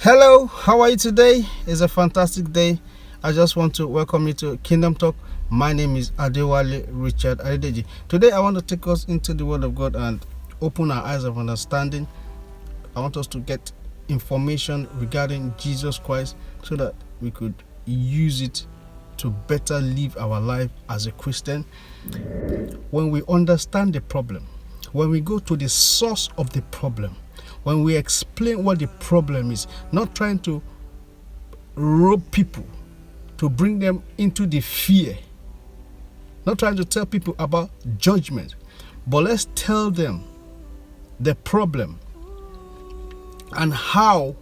Hello, how are you today? It's a fantastic day. I just want to welcome you to Kingdom Talk. My name is Adewale Richard Adedeji. Today I want to take us into the Word of God and open our eyes of understanding. I want us to get information regarding Jesus Christ so that we could use it to better live our life as a Christian. When we understand the problem, when we go to the source of the problem, when we explain what the problem is, not trying to rope people to bring them into the fear, not trying to tell people about judgment, but let's tell them the problem and how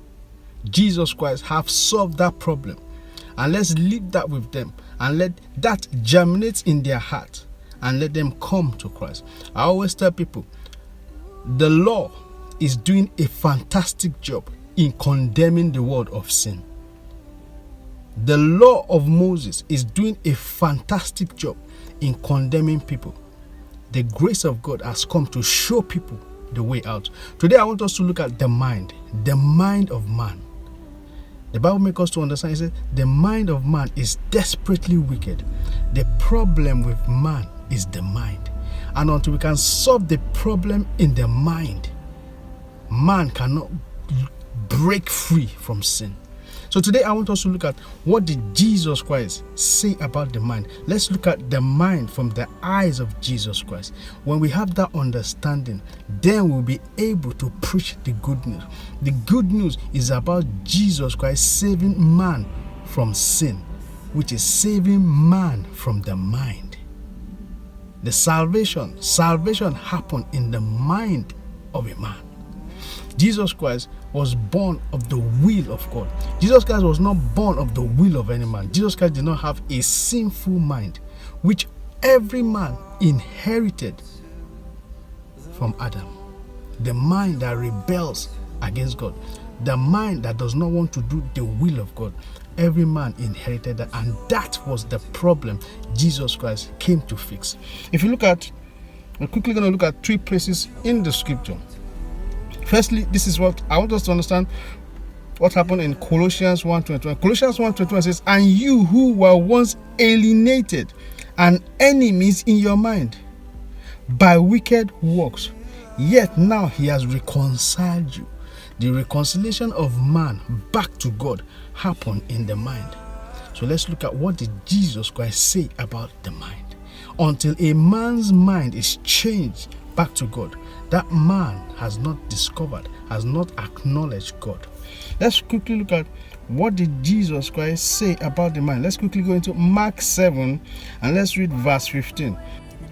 Jesus Christ have solved that problem, and let's leave that with them and let that germinate in their heart and let them come to Christ. I always tell people the law is doing a fantastic job in condemning the world of sin. The law of Moses is doing a fantastic job in condemning people. The grace of God has come to show people the way out. Today I want us to look at the mind of man. The Bible makes us to understand, it says, the mind of man is desperately wicked. The problem with man is the mind. And until we can solve the problem in the mind, man cannot break free from sin. So today I want us to look at, what did Jesus Christ say about the mind? Let's look at the mind from the eyes of Jesus Christ. When we have that understanding, then we'll be able to preach the good news. The good news is about Jesus Christ saving man from sin, which is saving man from the mind. The salvation happened in the mind of a man. Jesus Christ was born of the will of God. Jesus Christ was not born of the will of any man. Jesus Christ did not have a sinful mind, which every man inherited from Adam. The mind that rebels against God, the mind that does not want to do the will of God. Every man inherited that, and that was the problem Jesus Christ came to fix. If you look at, we're quickly going to look at 3 places in the scripture. Firstly, this is what I want us to understand, what happened in Colossians 1:21. Colossians 1:21 says, and you who were once alienated and enemies in your mind by wicked works, yet now he has reconciled you. The reconciliation of man back to God happened in the mind. So let's look at, what did Jesus Christ say about the mind? Until a man's mind is changed back to God, that man has not discovered, has not acknowledged God. Let's quickly look at, what did Jesus Christ say about the mind? Let's quickly go into Mark 7 and let's read verse 15.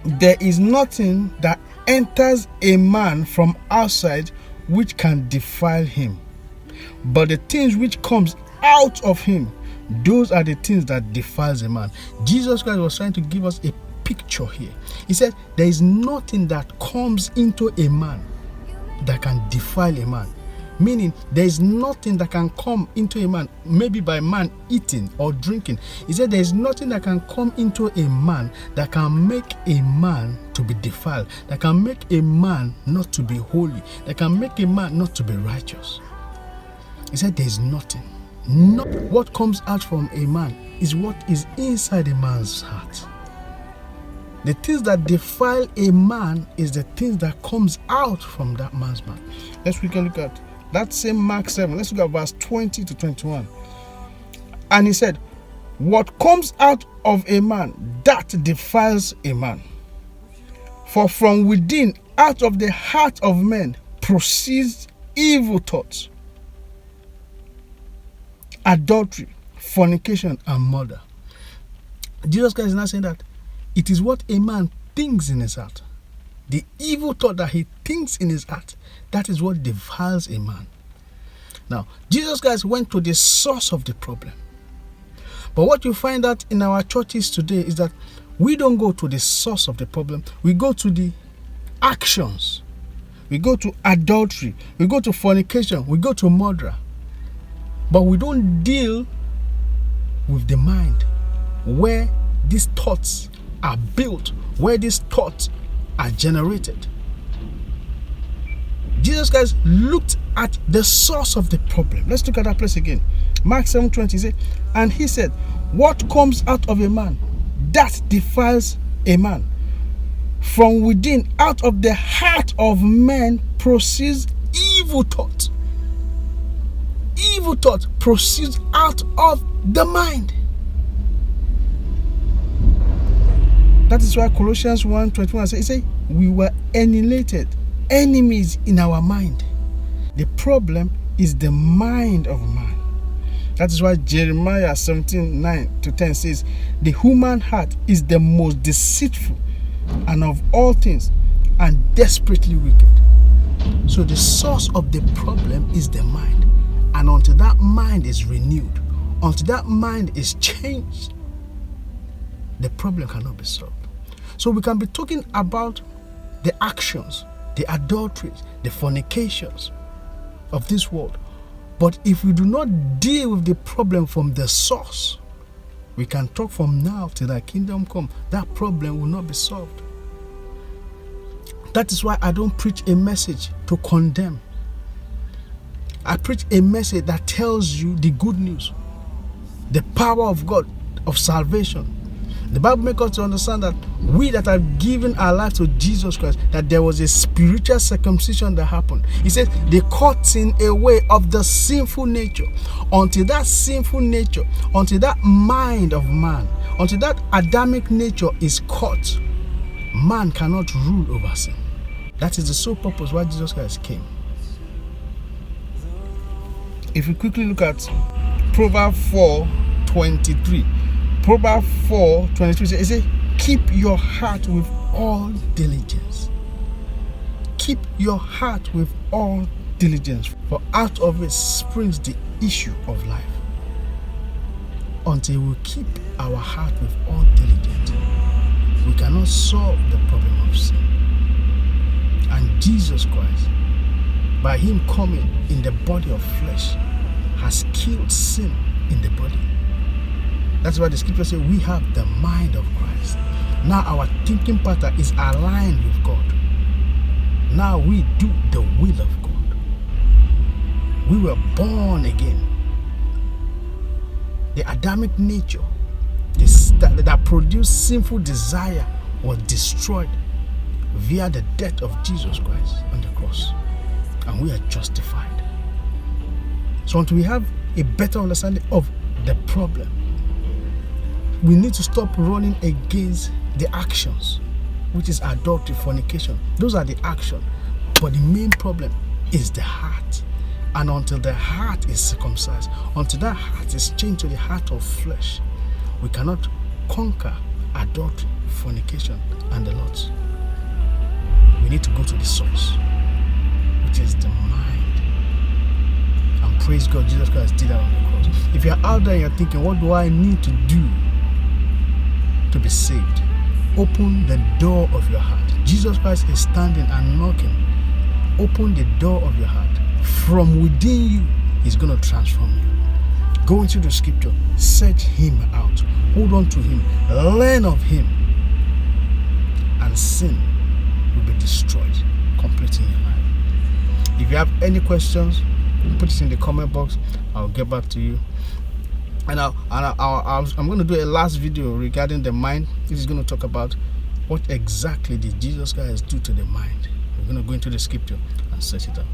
There is nothing that enters a man from outside which can defile him, but the things which comes out of him, those are the things that defiles a man. Jesus Christ was trying to give us a picture here. He said there is nothing that comes into a man that can defile a man, meaning there is nothing that can come into a man, maybe by man eating or drinking. He said there is nothing that can come into a man that can make a man to be defiled, that can make a man not to be holy, that can make a man not to be righteous. He said there is nothing. Not what comes out from a man is what is inside a man's heart. The things that defile a man is the things that comes out from that man's mouth. Let's quickly look at that same Mark 7. Let's look at verse 20 to 21. And he said, what comes out of a man, that defiles a man. For from within, out of the heart of men, proceeds evil thoughts, adultery, fornication, and murder. Jesus Christ is not saying that it is what a man thinks in his heart. The evil thought that he thinks in his heart, that is what defiles a man. Now, Jesus Christ went to the source of the problem. But what you find out in our churches today is that we don't go to the source of the problem. We go to the actions. We go to adultery. We go to fornication. We go to murder. But we don't deal with the mind, where these thoughts are built, where these thoughts are generated. Jesus Christ looked at the source of the problem. Let's look at that place again. Mark 7:20 says, and he said, what comes out of a man, that defiles a man. From within, out of the heart of men proceeds evil thought. Evil thought proceeds out of the mind. That is why Colossians 1:21 says, we were alienated, enemies in our mind. The problem is the mind of man. That is why Jeremiah 17:9-10 says, the human heart is the most deceitful and of all things and desperately wicked. So the source of the problem is the mind. And until that mind is renewed, until that mind is changed, the problem cannot be solved. So we can be talking about the actions, the adulteries, the fornications of this world. But if we do not deal with the problem from the source, we can talk from now till the kingdom come. That problem will not be solved. That is why I don't preach a message to condemn. I preach a message that tells you the good news, the power of God, of salvation. The Bible makes us to understand that we that have given our life to Jesus Christ, that there was a spiritual circumcision that happened. He says the cutting away of the sinful nature. Until that sinful nature, until that mind of man, until that Adamic nature is cut, man cannot rule over sin. That is the sole purpose why Jesus Christ came. If you quickly look at Proverbs 4:23. Proverbs 4:23 says, it says, keep your heart with all diligence. Keep your heart with all diligence, for out of it springs the issue of life. Until we keep our heart with all diligence, we cannot solve the problem of sin. And Jesus Christ, by him coming in the body of flesh, has killed sin in the body. That's why the scripture says we have the mind of Christ. Now our thinking pattern is aligned with God. Now we do the will of God. We were born again. The Adamic nature that produced sinful desire was destroyed via the death of Jesus Christ on the cross. And we are justified. So until we have a better understanding of the problem, we need to stop running against the actions, which is adultery, fornication. Those are the actions. But the main problem is the heart. And until the heart is circumcised, until that heart is changed to the heart of flesh, we cannot conquer adultery, fornication, and the lots. We need to go to the source, which is the mind. And praise God, Jesus Christ did that on the cross. If you're out there and you're thinking, what do I need to do to be saved? Open the door of your heart. Jesus Christ is standing and knocking. Open the door of your heart. From within you, he's going to transform you. Go into the scripture, search him out, hold on to him, learn of him, and sin will be destroyed completely in your life. If you have any questions, put it in the comment box. I'll get back to you. And I'm going to do a last video regarding the mind. This is going to talk about what exactly did Jesus Christ do to the mind. We're going to go into the scripture and search it out.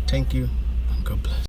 Thank you and God bless.